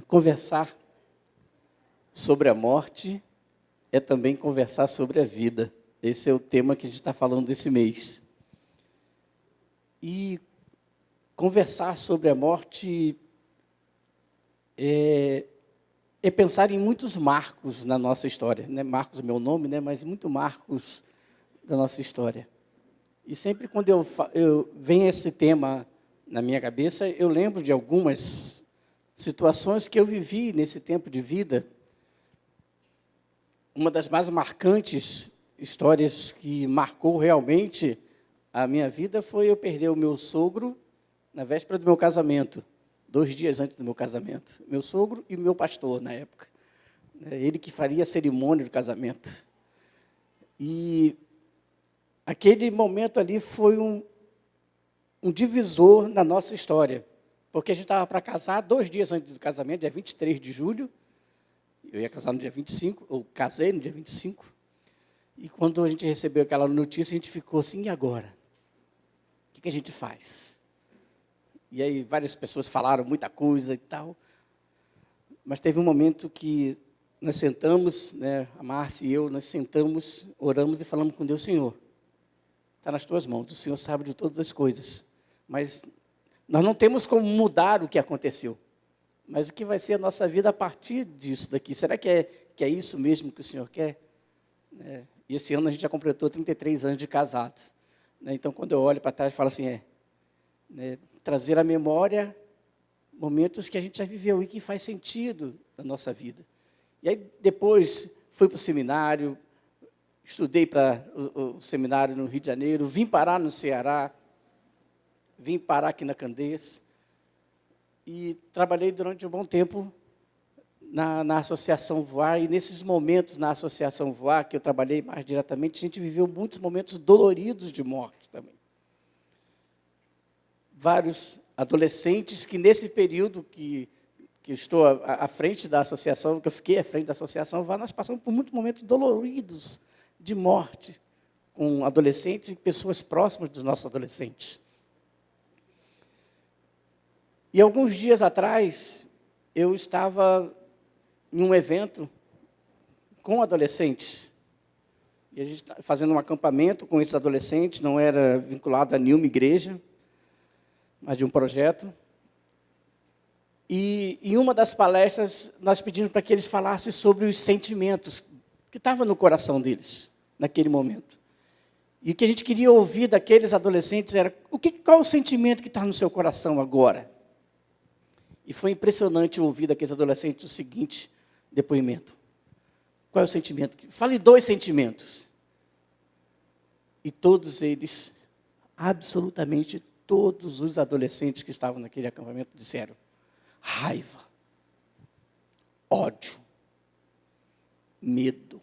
conversar sobre a morte é também conversar sobre a vida. Esse é o tema que a gente está falando desse mês. E conversar sobre a morte é pensar em muitos marcos na nossa história. Né? Marcos é meu nome, né? Mas muitos marcos da nossa história. E sempre quando eu venho esse tema na minha cabeça, eu lembro de algumas situações que eu vivi nesse tempo de vida. Uma das mais marcantes histórias que marcou realmente a minha vida foi eu perder o meu sogro na véspera do meu casamento, 2 dias antes do meu casamento. Meu sogro e o meu pastor, na época. Ele que faria a cerimônia do casamento. E aquele momento ali foi um divisor na nossa história, porque a gente estava para casar 2 dias antes do casamento, dia 23 de julho, eu ia casar no dia 25, ou casei no dia 25, e quando a gente recebeu aquela notícia, a gente ficou assim, e agora? O que a gente faz? E aí várias pessoas falaram muita coisa e tal, mas teve um momento que nós sentamos, né, a Márcia e eu, nós sentamos, oramos e falamos com Deus: Senhor, está nas tuas mãos, o Senhor sabe de todas as coisas, mas nós não temos como mudar o que aconteceu. Mas o que vai ser a nossa vida a partir disso daqui? Será que é isso mesmo que o Senhor quer? E esse ano a gente já completou 33 anos de casado. Então, quando eu olho para trás, eu falo assim, trazer à memória momentos que a gente já viveu e que faz sentido na nossa vida. E aí, depois, fui para o seminário, estudei para o seminário no Rio de Janeiro, vim parar no Ceará, vim parar aqui na Candeias, e trabalhei durante um bom tempo na Associação Voar, e nesses momentos na Associação Voar, que eu trabalhei mais diretamente, a gente viveu muitos momentos doloridos de morte também. Vários adolescentes que, nesse período que eu estou à frente da associação, que eu fiquei à frente da Associação Voar, nós passamos por muitos momentos doloridos de morte, com adolescentes e pessoas próximas dos nossos adolescentes. E alguns dias atrás, eu estava em um evento com adolescentes. E a gente estava fazendo um acampamento com esses adolescentes, não era vinculado a nenhuma igreja, mas de um projeto. E em uma das palestras, nós pedimos para que eles falassem sobre os sentimentos que estavam no coração deles, naquele momento. E o que a gente queria ouvir daqueles adolescentes era: qual é o sentimento que está no seu coração agora? E foi impressionante ouvir daqueles adolescentes o seguinte depoimento. Qual é o sentimento? Fale 2 sentimentos. E todos eles, absolutamente todos os adolescentes que estavam naquele acampamento disseram: raiva, ódio, medo.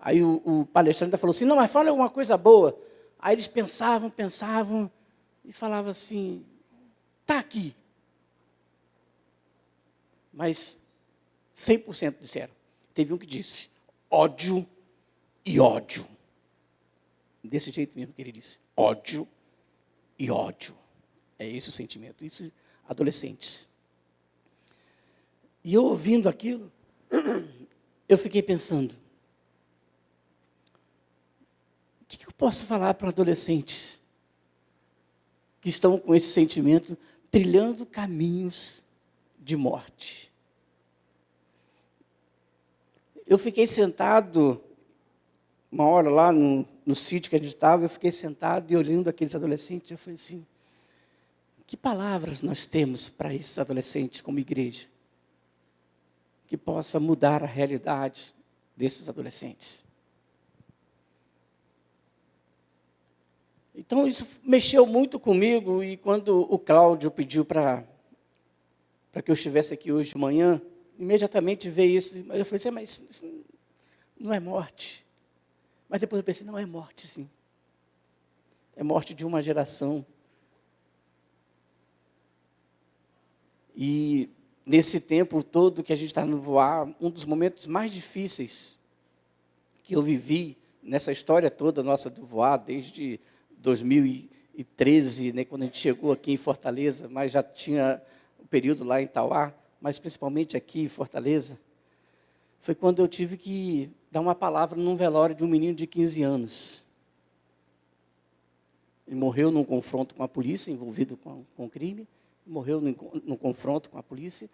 Aí o palestrante falou assim: não, mas fala alguma coisa boa. Aí eles pensavam e falavam assim: está aqui. Mas 100% disseram. Teve um que disse: ódio e ódio. Desse jeito mesmo que ele disse: ódio e ódio. É esse o sentimento. Isso, adolescentes. E eu ouvindo aquilo, eu fiquei pensando: o que eu posso falar para adolescentes que estão com esse sentimento, trilhando caminhos de morte? Eu fiquei sentado, uma hora lá no sítio que a gente estava, eu fiquei sentado e olhando aqueles adolescentes, eu falei assim: que palavras nós temos para esses adolescentes como igreja, que possa mudar a realidade desses adolescentes? Então, isso mexeu muito comigo, e quando o Cláudio pediu para que eu estivesse aqui hoje de manhã, imediatamente veio isso. Eu falei assim: mas isso não é morte. Mas depois eu pensei: não, é morte, sim. É morte de uma geração. E nesse tempo todo que a gente está no Voar, um dos momentos mais difíceis que eu vivi nessa história toda nossa do Voar, desde 2013, né, quando a gente chegou aqui em Fortaleza, mas já tinha o período lá em Tauá, mas principalmente aqui em Fortaleza, foi quando eu tive que dar uma palavra num velório de um menino de 15 anos. Ele morreu num confronto com a polícia, envolvido com crime, morreu num confronto com a polícia,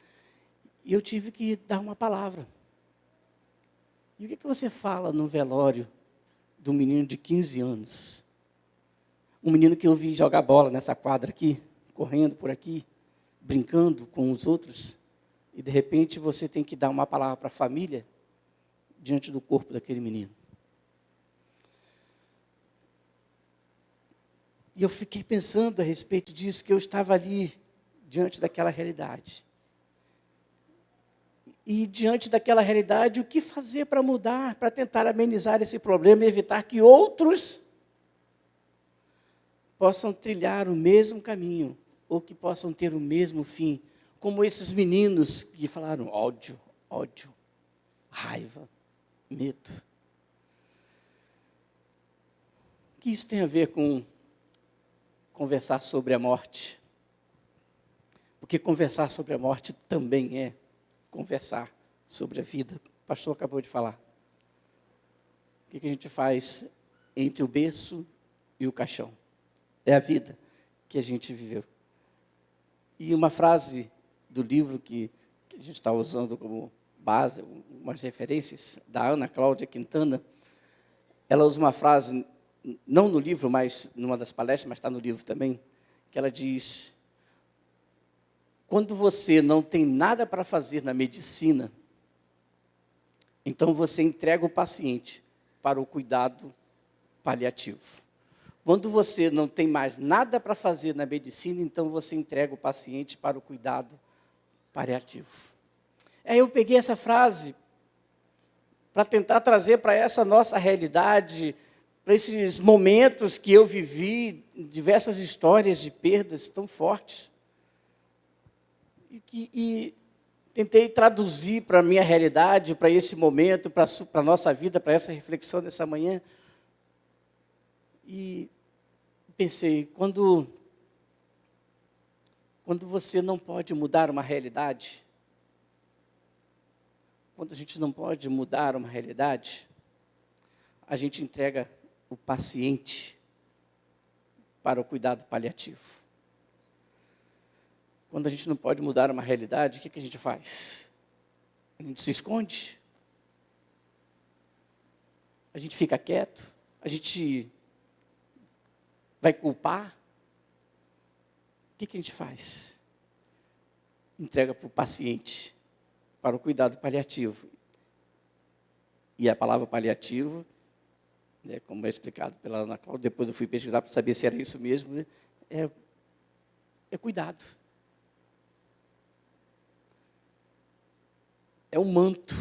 e eu tive que dar uma palavra. E o que você fala no velório de um menino de 15 anos? Um menino que eu vi jogar bola nessa quadra aqui, correndo por aqui, brincando com os outros, e de repente você tem que dar uma palavra para a família diante do corpo daquele menino. E eu fiquei pensando a respeito disso, que eu estava ali, diante daquela realidade. E diante daquela realidade, o que fazer para mudar, para tentar amenizar esse problema e evitar que outros possam trilhar o mesmo caminho, ou que possam ter o mesmo fim, como esses meninos que falaram ódio, raiva, medo. O que isso tem a ver com conversar sobre a morte? Porque conversar sobre a morte também é conversar sobre a vida. O pastor acabou de falar. O que a gente faz entre o berço e o caixão? É a vida que a gente viveu. E uma frase do livro que a gente está usando como base, umas referências, da Ana Cláudia Quintana, ela usa uma frase, não no livro, mas numa das palestras, mas está no livro também, que ela diz: quando você não tem nada para fazer na medicina, então você entrega o paciente para o cuidado paliativo. Quando você não tem mais nada para fazer na medicina, então você entrega o paciente para o cuidado paliativo. Aí eu peguei essa frase para tentar trazer para essa nossa realidade, para esses momentos que eu vivi, diversas histórias de perdas tão fortes. E tentei traduzir para a minha realidade, para esse momento, para a nossa vida, para essa reflexão dessa manhã. E pensei, quando você não pode mudar uma realidade, quando a gente não pode mudar uma realidade, a gente entrega o paciente para o cuidado paliativo. Quando a gente não pode mudar uma realidade, o que a gente faz? A gente se esconde? A gente fica quieto? A gente vai culpar? O que a gente faz? Entrega para o paciente, para o cuidado paliativo. E a palavra paliativo, né, como é explicado pela Ana Cláudia, depois eu fui pesquisar para saber se era isso mesmo, né, é cuidado. É um manto.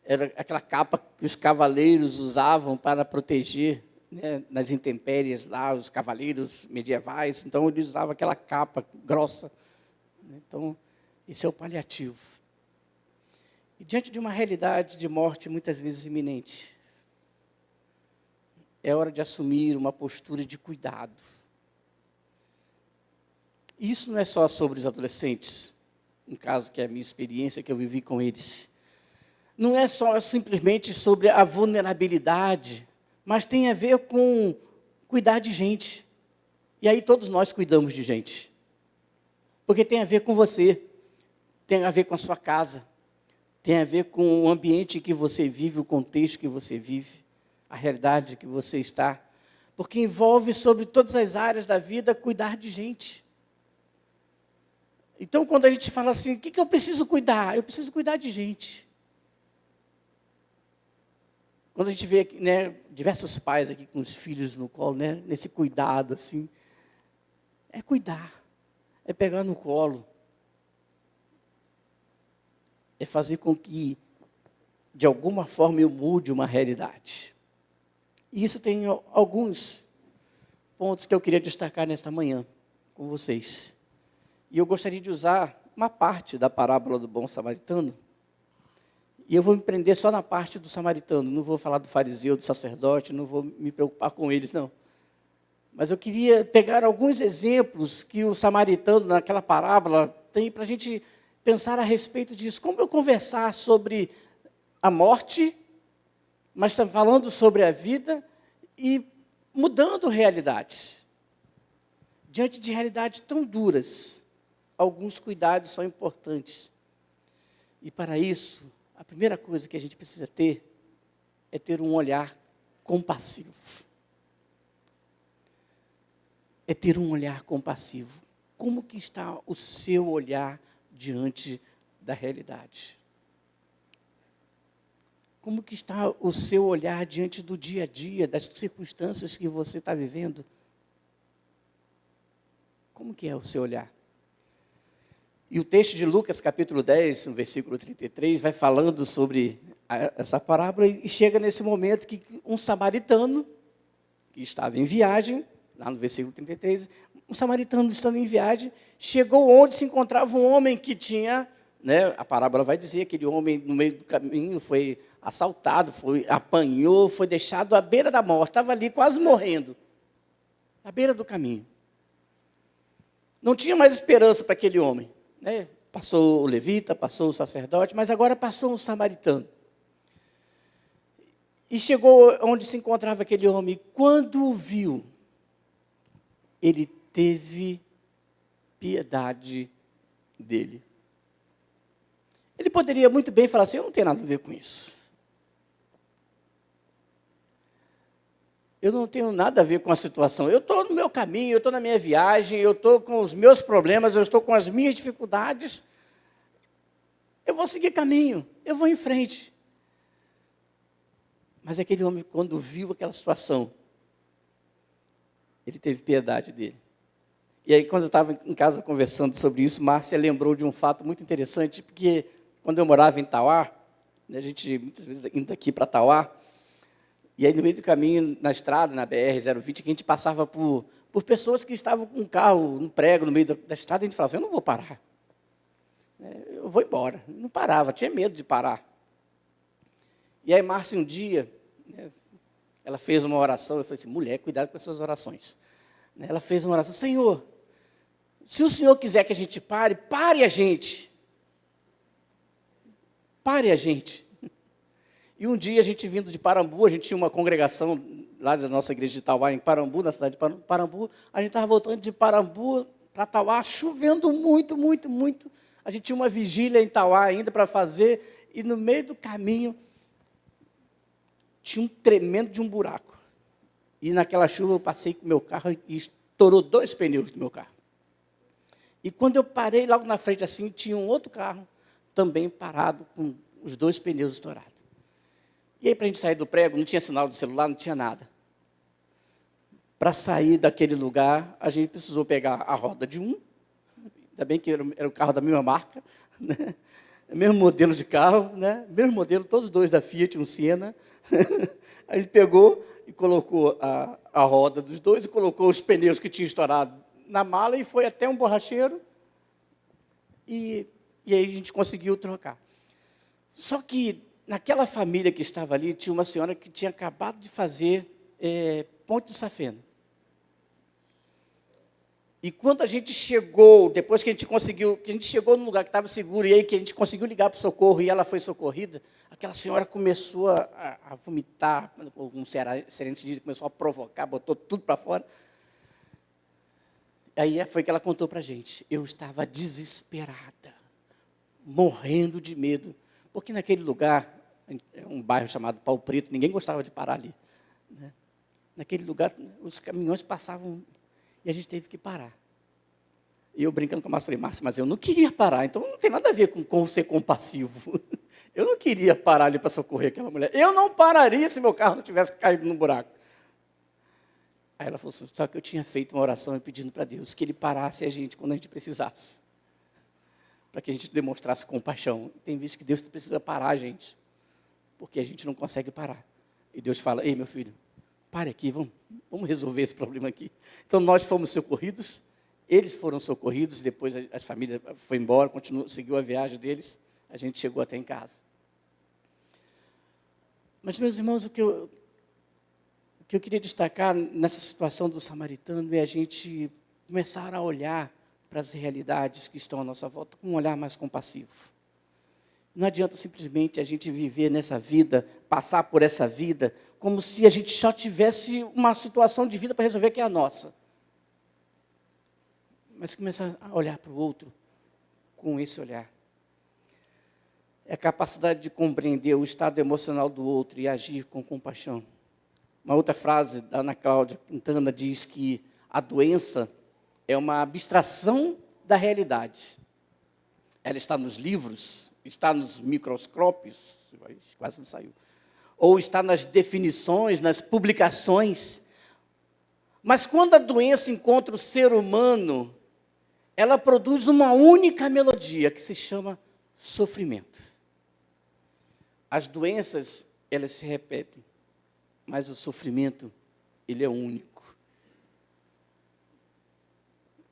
Era aquela capa que os cavaleiros usavam para proteger, né, nas intempéries lá, os cavaleiros medievais. Então, eles usavam aquela capa grossa. Então, esse é o paliativo. E diante de uma realidade de morte muitas vezes iminente, é hora de assumir uma postura de cuidado. E isso não é só sobre os adolescentes, um caso que é a minha experiência, que eu vivi com eles. Não é só simplesmente sobre a vulnerabilidade, mas tem a ver com cuidar de gente. E aí todos nós cuidamos de gente. Porque tem a ver com você, tem a ver com a sua casa, tem a ver com o ambiente que você vive, o contexto que você vive, a realidade que você está. Porque envolve sobre todas as áreas da vida cuidar de gente. Então, quando a gente fala assim, o que eu preciso cuidar? Eu preciso cuidar de gente. Quando a gente vê, né, diversos pais aqui com os filhos no colo, né, nesse cuidado, assim, é cuidar, é pegar no colo, é fazer com que, de alguma forma, eu mude uma realidade. E isso tem alguns pontos que eu queria destacar nesta manhã com vocês. E eu gostaria de usar uma parte da parábola do bom samaritano. E eu vou me prender só na parte do samaritano. Não vou falar do fariseu, do sacerdote, não vou me preocupar com eles, não. Mas eu queria pegar alguns exemplos que o samaritano, naquela parábola, tem para a gente pensar a respeito disso. Como eu conversar sobre a morte, mas falando sobre a vida e mudando realidades. Diante de realidades tão duras, alguns cuidados são importantes. E para isso, a primeira coisa que a gente precisa ter é ter um olhar compassivo. É ter um olhar compassivo. Como que está o seu olhar diante da realidade? Como que está o seu olhar diante do dia a dia, das circunstâncias que você está vivendo? Como que é o seu olhar? E o texto de Lucas, capítulo 10, no versículo 33, vai falando sobre essa parábola e chega nesse momento que um samaritano, que estava em viagem, lá no versículo 33, um samaritano estando em viagem, chegou onde se encontrava um homem que tinha, a parábola vai dizer, aquele homem no meio do caminho foi assaltado, apanhou, foi deixado à beira da morte, estava ali quase morrendo, à beira do caminho. Não tinha mais esperança para aquele homem. Passou o levita, passou o sacerdote, mas agora passou um samaritano. E chegou onde se encontrava aquele homem. Quando o viu, ele teve piedade dele. Ele poderia muito bem falar assim, eu não tenho nada a ver com isso. Eu não tenho nada a ver com a situação. Eu estou no meu caminho, eu estou na minha viagem, eu estou com os meus problemas, eu estou com as minhas dificuldades. Eu vou seguir caminho, eu vou em frente. Mas aquele homem, quando viu aquela situação, ele teve piedade dele. E aí, quando eu estava em casa conversando sobre isso, Márcia lembrou de um fato muito interessante, porque quando eu morava em Tauá, a gente, muitas vezes, indo daqui para Tauá, e aí, no meio do caminho, na estrada, na BR-020, que a gente passava por pessoas que estavam com um carro, um prego no meio da estrada, a gente falava assim, eu não vou parar. Eu vou embora. Não parava, tinha medo de parar. E aí, Márcia, um dia, ela fez uma oração, eu falei assim, mulher, cuidado com as suas orações. Ela fez uma oração, Senhor, se o Senhor quiser que a gente pare, pare a gente. Pare a gente. E um dia, a gente vindo de Parambu, a gente tinha uma congregação lá da nossa igreja de Tauá, em Parambu, na cidade de Parambu. A gente estava voltando de Parambu para Tauá, chovendo muito, muito, muito. A gente tinha uma vigília em Tauá ainda para fazer, e no meio do caminho, tinha um tremendo de um buraco. E naquela chuva, eu passei com o meu carro e estourou 2 pneus do meu carro. E quando eu parei logo na frente assim, tinha um outro carro também parado com os 2 pneus estourados. E aí, para a gente sair do prego, não tinha sinal de celular, não tinha nada. Para sair daquele lugar, a gente precisou pegar a roda de um, ainda bem que era o carro da mesma marca, mesmo modelo de carro, mesmo modelo, todos os 2 da Fiat, um Siena. A gente pegou e colocou a roda dos 2 e colocou os pneus que tinham estourado na mala e foi até um borracheiro. E aí a gente conseguiu trocar. Só que naquela família que estava ali, tinha uma senhora que tinha acabado de fazer ponte de safena. E quando a gente chegou, depois que a gente chegou num lugar que estava seguro, e aí que a gente conseguiu ligar para o socorro, e ela foi socorrida, aquela senhora começou a vomitar, como Serena se diz, começou a provocar, botou tudo para fora. Aí foi que ela contou para a gente, eu estava desesperada, morrendo de medo, porque naquele lugar, é um bairro chamado Pau Preto, ninguém gostava de parar ali. Naquele lugar, os caminhões passavam e a gente teve que parar. E eu brincando com a Márcia, falei, Márcia, mas eu não queria parar, então não tem nada a ver com ser compassivo. Eu não queria parar ali para socorrer aquela mulher. Eu não pararia se meu carro não tivesse caído no buraco. Aí ela falou assim, só que eu tinha feito uma oração e pedindo para Deus que Ele parasse a gente quando a gente precisasse. Para que a gente demonstrasse compaixão. Tem vezes que Deus precisa parar a gente, porque a gente não consegue parar. E Deus fala, ei, meu filho, pare aqui, vamos resolver esse problema aqui. Então, nós fomos socorridos, eles foram socorridos, depois a família foi embora, seguiu a viagem deles, a gente chegou até em casa. Mas, meus irmãos, o que eu queria destacar nessa situação do samaritano é a gente começar a olhar para as realidades que estão à nossa volta com um olhar mais compassivo. Não adianta simplesmente a gente viver nessa vida, passar por essa vida, como se a gente só tivesse uma situação de vida para resolver que é a nossa. Mas começar a olhar para o outro com esse olhar. É a capacidade de compreender o estado emocional do outro e agir com compaixão. Uma outra frase da Ana Cláudia Quintana diz que a doença é uma abstração da realidade. Ela está nos livros, está nos microscópios, quase não saiu, ou está nas definições, nas publicações. Mas quando a doença encontra o ser humano, ela produz uma única melodia que se chama sofrimento. As doenças, elas se repetem, mas o sofrimento, ele é único.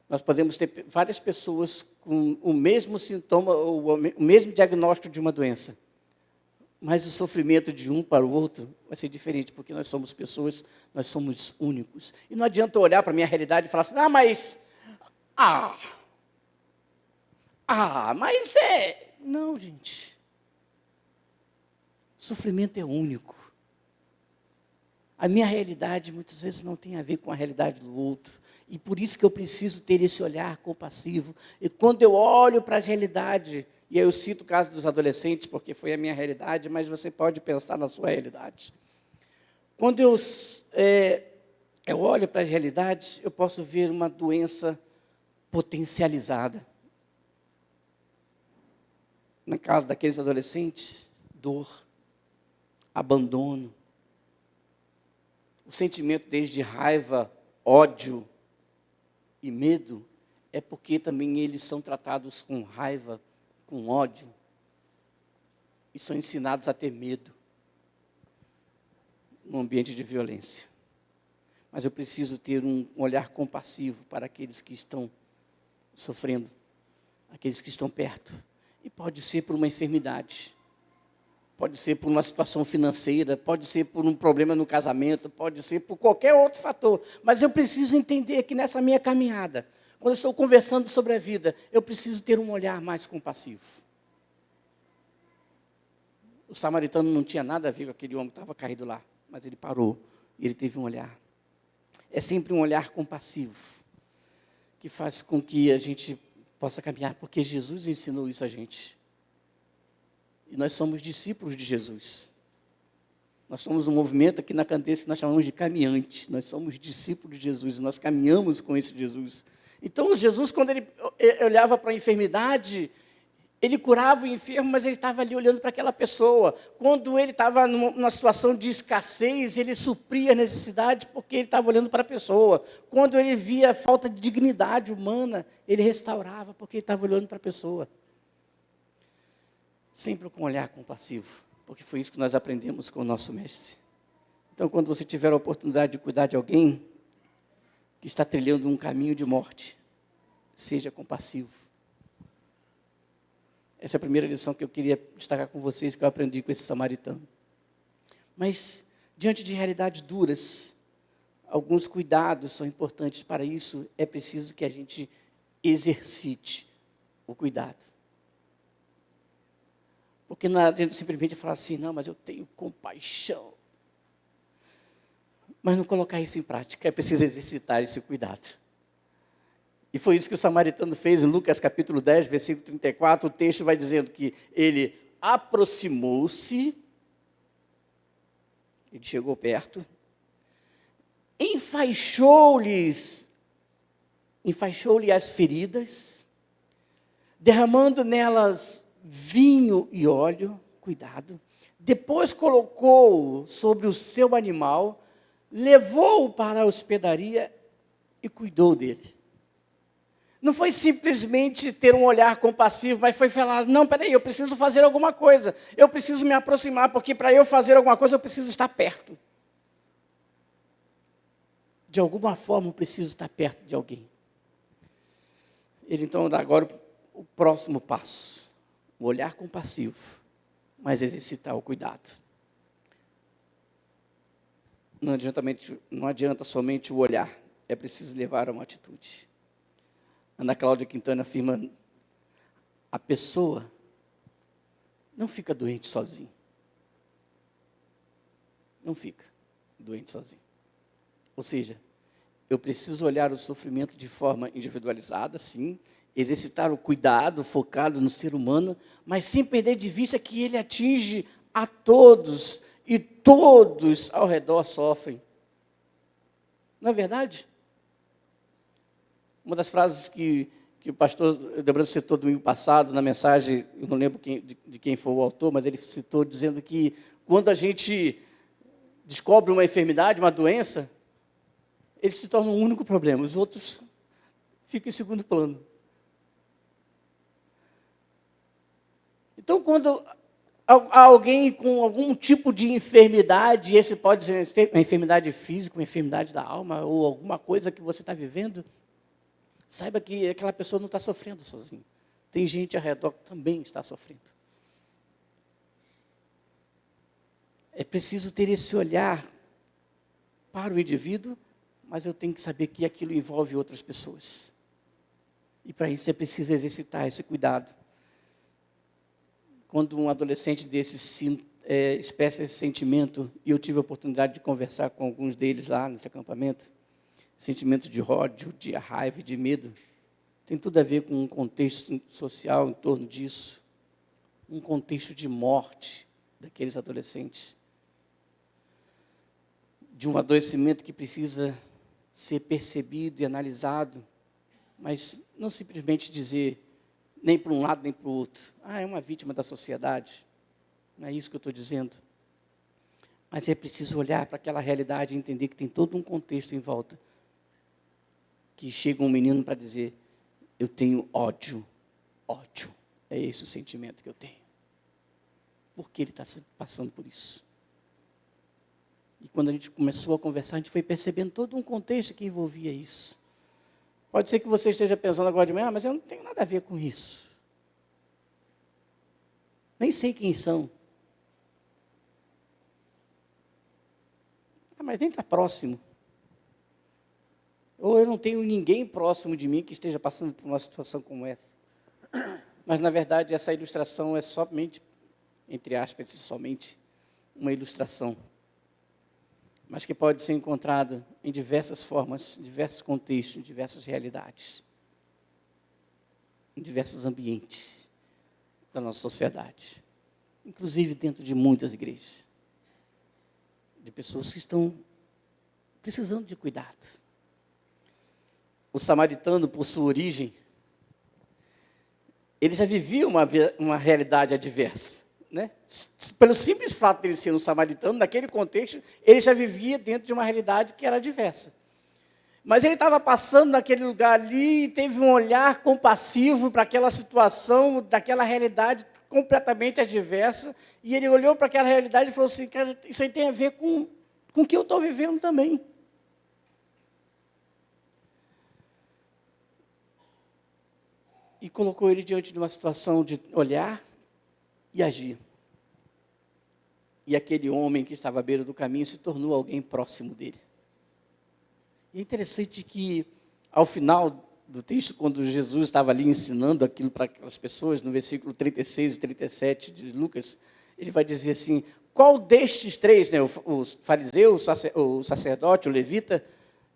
Nós podemos ter várias pessoas com o mesmo sintoma, ou o mesmo diagnóstico de uma doença, mas o sofrimento de um para o outro vai ser diferente, porque nós somos pessoas, nós somos únicos. E não adianta eu olhar para a minha realidade e falar assim, mas é... Não, gente. Sofrimento é único. A minha realidade, muitas vezes, não tem a ver com a realidade do outro. E por isso que eu preciso ter esse olhar compassivo. E quando eu olho para a realidade, e aí eu cito o caso dos adolescentes, porque foi a minha realidade, mas você pode pensar na sua realidade. Quando eu olho para as realidades, eu posso ver uma doença potencializada. No caso daqueles adolescentes, dor, abandono, o sentimento desde raiva, ódio e medo, é porque também eles são tratados com raiva, com ódio, e são ensinados a ter medo num ambiente de violência. Mas eu preciso ter um olhar compassivo para aqueles que estão sofrendo, aqueles que estão perto. E pode ser por uma enfermidade, pode ser por uma situação financeira, pode ser por um problema no casamento, pode ser por qualquer outro fator. Mas eu preciso entender que nessa minha caminhada, quando eu estou conversando sobre a vida, eu preciso ter um olhar mais compassivo. O samaritano não tinha nada a ver com aquele homem que estava caído lá, mas ele parou e ele teve um olhar. É sempre um olhar compassivo, que faz com que a gente possa caminhar, porque Jesus ensinou isso a gente. E nós somos discípulos de Jesus. Nós somos um movimento aqui na Candense que nós chamamos de caminhante. Nós somos discípulos de Jesus, nós caminhamos com esse Jesus. Então, Jesus, quando ele olhava para a enfermidade, ele curava o enfermo, mas ele estava ali olhando para aquela pessoa. Quando ele estava numa situação de escassez, ele supria a necessidade porque ele estava olhando para a pessoa. Quando ele via falta de dignidade humana, ele restaurava porque ele estava olhando para a pessoa. Sempre com um olhar compassivo, porque foi isso que nós aprendemos com o nosso mestre. Então, quando você tiver a oportunidade de cuidar de alguém que está trilhando um caminho de morte, seja compassivo. Essa é a primeira lição que eu queria destacar com vocês, que eu aprendi com esse samaritano. Mas, diante de realidades duras, alguns cuidados são importantes. Para isso, é preciso que a gente exercite o cuidado. Porque não adianta simplesmente falar assim, não, mas eu tenho compaixão. Mas não colocar isso em prática, é preciso exercitar esse cuidado. E foi isso que o samaritano fez em Lucas capítulo 10, versículo 34, o texto vai dizendo que ele aproximou-se, ele chegou perto, enfaixou-lhe as feridas, derramando nelas vinho e óleo, cuidado, depois colocou-o sobre o seu animal, levou-o para a hospedaria e cuidou dele. Não foi simplesmente ter um olhar compassivo, mas foi falar, não, peraí, eu preciso fazer alguma coisa, eu preciso me aproximar, porque para eu fazer alguma coisa eu preciso estar perto. De alguma forma eu preciso estar perto de alguém. Ele então dá agora o próximo passo, o olhar compassivo, mas exercitar o cuidado. Não adianta somente o olhar, é preciso levar a uma atitude. Ana Cláudia Quintana afirma: a pessoa não fica doente sozinha. Não fica doente sozinho. Ou seja, eu preciso olhar o sofrimento de forma individualizada, sim, exercitar o cuidado focado no ser humano, mas sem perder de vista que ele atinge a todos e todos ao redor sofrem. Não é verdade? Uma das frases que o pastor Debrando citou domingo passado na mensagem, eu não lembro de quem foi o autor, mas ele citou dizendo que quando a gente descobre uma enfermidade, uma doença, ele se torna um único problema, os outros ficam em segundo plano. Então, quando há alguém com algum tipo de enfermidade, esse pode ser uma enfermidade física, uma enfermidade da alma, ou alguma coisa que você está vivendo, saiba que aquela pessoa não está sofrendo sozinha. Tem gente ao redor que também está sofrendo. É preciso ter esse olhar para o indivíduo, mas eu tenho que saber que aquilo envolve outras pessoas. E para isso é preciso exercitar esse cuidado. Quando um adolescente desse expressa esse sentimento, e eu tive a oportunidade de conversar com alguns deles lá nesse acampamento, sentimento de ódio, de raiva, de medo, tem tudo a ver com um contexto social em torno disso, um contexto de morte daqueles adolescentes, de um adoecimento que precisa ser percebido e analisado, mas não simplesmente dizer nem para um lado nem para o outro. É uma vítima da sociedade. Não é isso que eu estou dizendo. Mas é preciso olhar para aquela realidade e entender que tem todo um contexto em volta. Que chega um menino para dizer: eu tenho ódio. Ódio. É esse o sentimento que eu tenho. Por que ele está passando por isso? E quando a gente começou a conversar, a gente foi percebendo todo um contexto que envolvia isso. Pode ser que você esteja pensando agora de manhã, mas eu não tenho nada a ver com isso. Nem sei quem são. Mas nem está próximo. Ou eu não tenho ninguém próximo de mim que esteja passando por uma situação como essa. Mas, na verdade, essa ilustração é somente, entre aspas, somente uma ilustração. Mas que pode ser encontrado em diversas formas, em diversos contextos, em diversas realidades, em diversos ambientes da nossa sociedade, inclusive dentro de muitas igrejas, de pessoas que estão precisando de cuidado. O samaritano, por sua origem, ele já vivia uma realidade adversa. Né? Pelo simples fato de ele ser um samaritano, naquele contexto, ele já vivia dentro de uma realidade que era diversa. Mas ele estava passando naquele lugar ali e teve um olhar compassivo para aquela situação, daquela realidade completamente adversa, e ele olhou para aquela realidade e falou assim: cara, isso aí tem a ver com o que eu estou vivendo também. E colocou ele diante de uma situação de olhar e agir. E aquele homem que estava à beira do caminho se tornou alguém próximo dele. E é interessante que, ao final do texto, quando Jesus estava ali ensinando aquilo para aquelas pessoas, no versículo 36 e 37 de Lucas, ele vai dizer assim: qual destes três, né, o fariseu, o sacerdote, o levita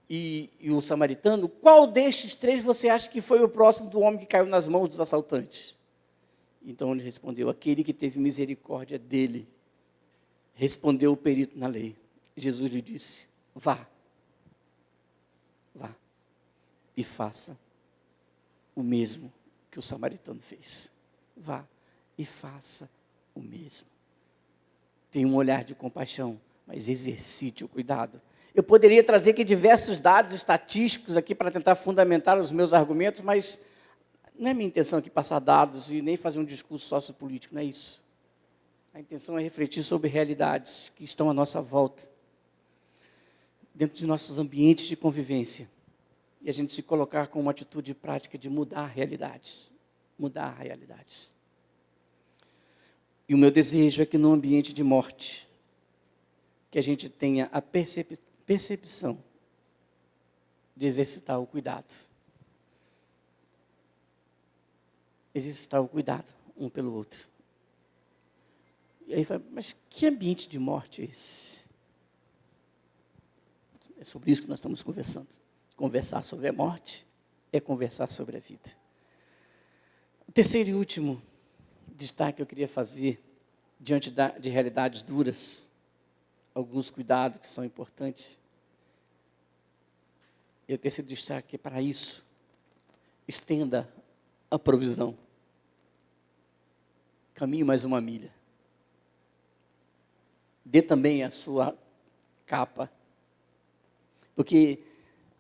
e o samaritano, qual destes três você acha que foi o próximo do homem que caiu nas mãos dos assaltantes? Então ele respondeu: aquele que teve misericórdia dele. Respondeu o perito na lei. Jesus lhe disse: vá e faça o mesmo que o samaritano fez. Vá e faça o mesmo. Tenha um olhar de compaixão, mas exercite o cuidado. Eu poderia trazer aqui diversos dados estatísticos aqui para tentar fundamentar os meus argumentos, mas não é minha intenção aqui passar dados e nem fazer um discurso sociopolítico, não é isso. A intenção é refletir sobre realidades que estão à nossa volta, dentro de nossos ambientes de convivência, e a gente se colocar com uma atitude prática de mudar realidades. Mudar realidades. E o meu desejo é que no ambiente de morte, que a gente tenha a percepção de exercitar o cuidado. exercitar o cuidado um pelo outro. E aí fala, mas que ambiente de morte é esse? É sobre isso que nós estamos conversando. Conversar sobre a morte é conversar sobre a vida. O terceiro e último destaque que eu queria fazer, diante de realidades duras, alguns cuidados que são importantes. E o terceiro destaque é para isso. Estenda a provisão. Caminhe mais uma milha. Dê também a sua capa. Porque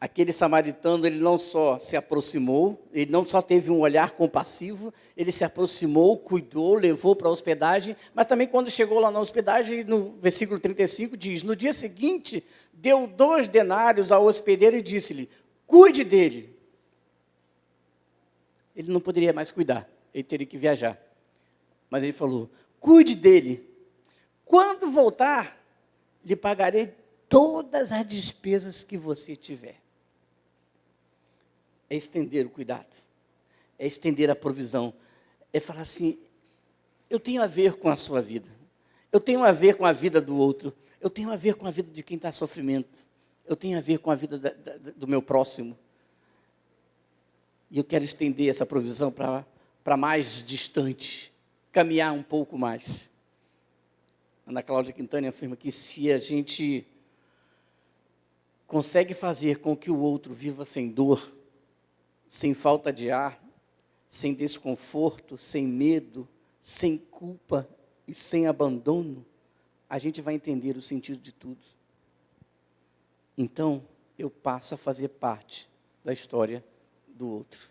aquele samaritano, ele não só se aproximou, ele não só teve um olhar compassivo, ele se aproximou, cuidou, levou para a hospedagem, mas também quando chegou lá na hospedagem, no versículo 35 diz, no dia seguinte, deu 2 denários ao hospedeiro e disse-lhe, cuide dele. Ele não poderia mais cuidar, ele teria que viajar. Mas ele falou, cuide dele. Quando voltar, lhe pagarei todas as despesas que você tiver. É estender o cuidado, é estender a provisão, é falar assim, eu tenho a ver com a sua vida, eu tenho a ver com a vida do outro, eu tenho a ver com a vida de quem está em sofrimento, eu tenho a ver com a vida do meu próximo. E eu quero estender essa provisão para mais distante, caminhar um pouco mais. Ana Cláudia Quintana afirma que se a gente consegue fazer com que o outro viva sem dor, sem falta de ar, sem desconforto, sem medo, sem culpa e sem abandono, a gente vai entender o sentido de tudo. Então, eu passo a fazer parte da história do outro.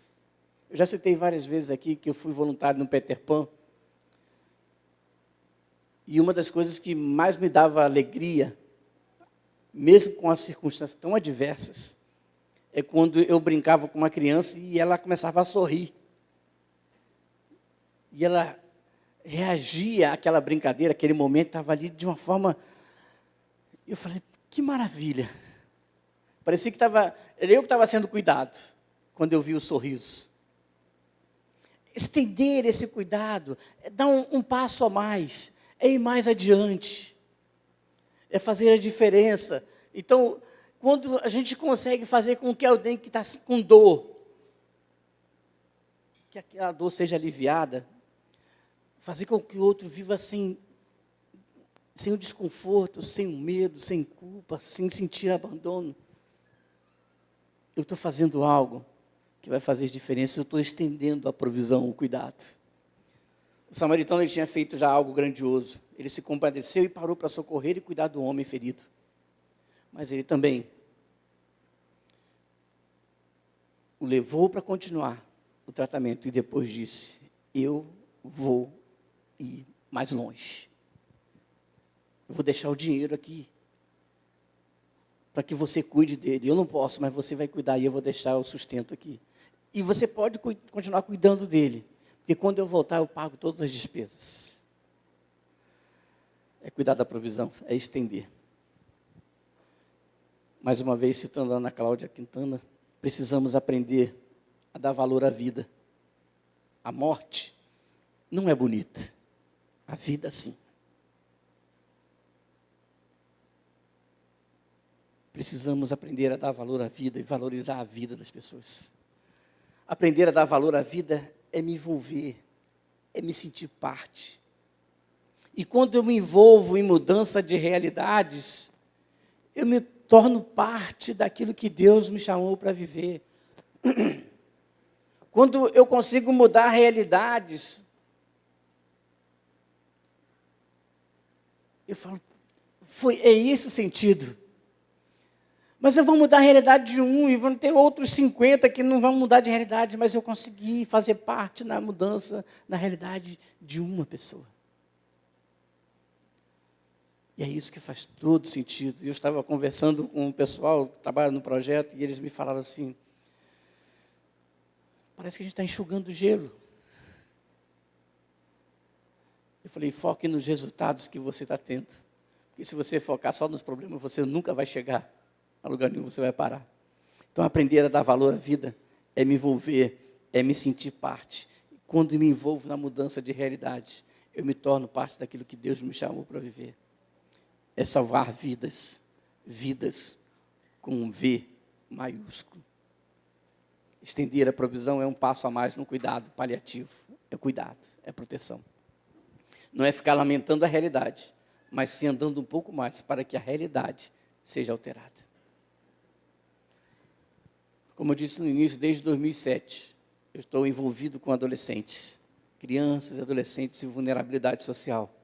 Eu já citei várias vezes aqui que eu fui voluntário no Peter Pan, e uma das coisas que mais me dava alegria, mesmo com as circunstâncias tão adversas, é quando eu brincava com uma criança e ela começava a sorrir. E ela reagia àquela brincadeira, aquele momento, estava ali de uma forma... Eu falei, que maravilha. Parecia que era eu que estava sendo cuidado, quando eu vi o sorriso. Estender esse cuidado, é dar um passo a mais, é ir mais adiante, é fazer a diferença. Então, quando a gente consegue fazer com que alguém que está com dor, que aquela dor seja aliviada, fazer com que o outro viva sem o desconforto, sem o medo, sem culpa, sem sentir abandono, eu estou fazendo algo que vai fazer diferença, eu estou estendendo a provisão, o cuidado. O samaritano ele tinha feito já algo grandioso, ele se compadeceu e parou para socorrer e cuidar do homem ferido. Mas ele também o levou para continuar o tratamento e depois disse, eu vou ir mais longe. Eu vou deixar o dinheiro aqui para que você cuide dele. Eu não posso, mas você vai cuidar e eu vou deixar o sustento aqui. E você pode continuar cuidando dele, porque quando eu voltar eu pago todas as despesas. É cuidar da provisão, é estender. Mais uma vez, citando a Ana Cláudia Quintana, precisamos aprender a dar valor à vida. A morte não é bonita, a vida sim. Precisamos aprender a dar valor à vida e valorizar a vida das pessoas. Aprender a dar valor à vida é me envolver, é me sentir parte. E quando eu me envolvo em mudança de realidades, eu me torno parte daquilo que Deus me chamou para viver. Quando eu consigo mudar realidades, eu falo, é esse o sentido. Mas eu vou mudar a realidade de um e vão ter outros 50 que não vão mudar de realidade, mas eu consegui fazer parte na mudança, na realidade de uma pessoa. E é isso que faz todo sentido. Eu estava conversando com um pessoal que trabalha no projeto e eles me falaram assim, parece que a gente está enxugando gelo. Eu falei, foque nos resultados que você está tendo. Porque se você focar só nos problemas, você nunca vai chegar a lugar nenhum, você vai parar. Então, aprender a dar valor à vida é me envolver, é me sentir parte. quando me envolvo na mudança de realidade, eu me torno parte daquilo que Deus me chamou para viver. É salvar vidas, vidas com um V maiúsculo. Estender a provisão é um passo a mais no cuidado paliativo. É cuidado, é proteção. Não é ficar lamentando a realidade, mas sim andando um pouco mais para que a realidade seja alterada. Como eu disse no início, desde 2007, eu estou envolvido com adolescentes, crianças e adolescentes em vulnerabilidade social.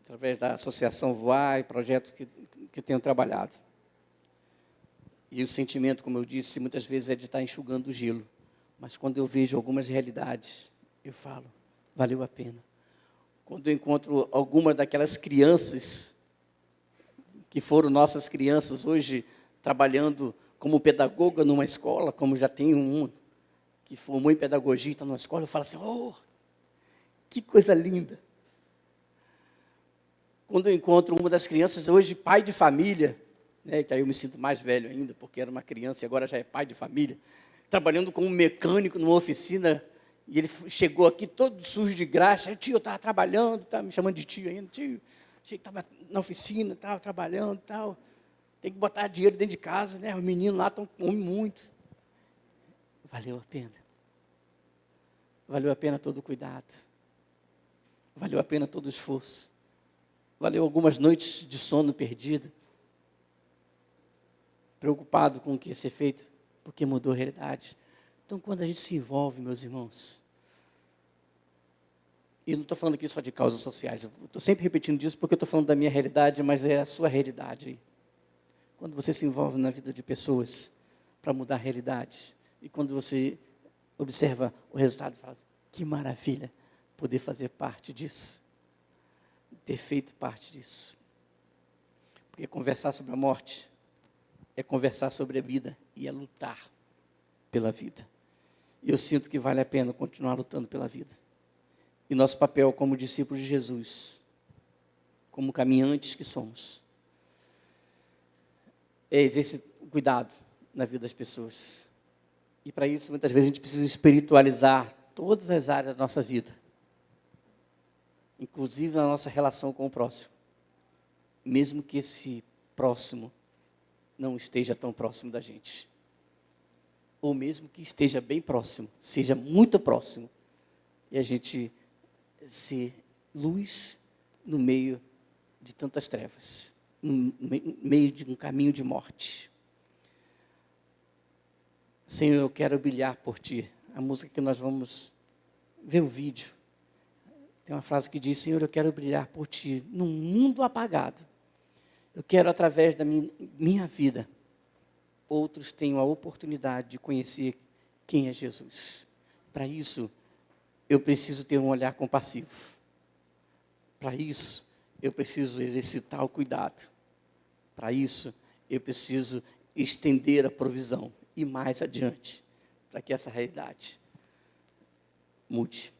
Através da Associação Voar e projetos que tenho trabalhado. E o sentimento, como eu disse, muitas vezes é de estar enxugando o gelo. Mas quando eu vejo algumas realidades, eu falo, valeu a pena. Quando eu encontro alguma daquelas crianças, que foram nossas crianças hoje, trabalhando como pedagoga numa escola, como já tem um que formou em pedagogia e está numa escola, eu falo assim, oh, que coisa linda. Quando eu encontro uma das crianças, hoje pai de família, né, que aí eu me sinto mais velho ainda, porque era uma criança e agora já é pai de família, trabalhando como mecânico numa oficina, e ele chegou aqui todo sujo de graxa, tio, eu estava trabalhando, estava me chamando de tio ainda, tio, achei que estava na oficina, estava trabalhando e tal, tem que botar dinheiro dentro de casa, né, os meninos lá estão comendo muito. Valeu a pena. Valeu a pena todo o cuidado. Valeu a pena todo o esforço. Valeu algumas noites de sono perdido, preocupado com o que ia ser feito, porque mudou a realidade. Então, quando a gente se envolve, meus irmãos, e eu não estou falando aqui só de causas sociais, eu estou sempre repetindo isso porque eu estou falando da minha realidade, mas é a sua realidade. Quando você se envolve na vida de pessoas para mudar a realidade, e quando você observa o resultado, fala assim, que maravilha poder fazer parte disso. Ter feito parte disso. Porque conversar sobre a morte é conversar sobre a vida e é lutar pela vida. E eu sinto que vale a pena continuar lutando pela vida. E nosso papel como discípulos de Jesus, como caminhantes que somos, é exercer cuidado na vida das pessoas. E para isso, muitas vezes, a gente precisa espiritualizar todas as áreas da nossa vida. Inclusive na nossa relação com o próximo. Mesmo que esse próximo não esteja tão próximo da gente. Ou mesmo que esteja bem próximo, seja muito próximo. E a gente ser luz no meio de tantas trevas. No meio de um caminho de morte. Senhor, eu quero brilhar por Ti. A música que nós vamos ver o vídeo. Tem uma frase que diz, Senhor, eu quero brilhar por Ti, num mundo apagado. Eu quero, através da minha vida, outros tenham a oportunidade de conhecer quem é Jesus. Para isso, eu preciso ter um olhar compassivo. Para isso, eu preciso exercitar o cuidado. Para isso, eu preciso estender a provisão. E mais adiante, para que essa realidade mude.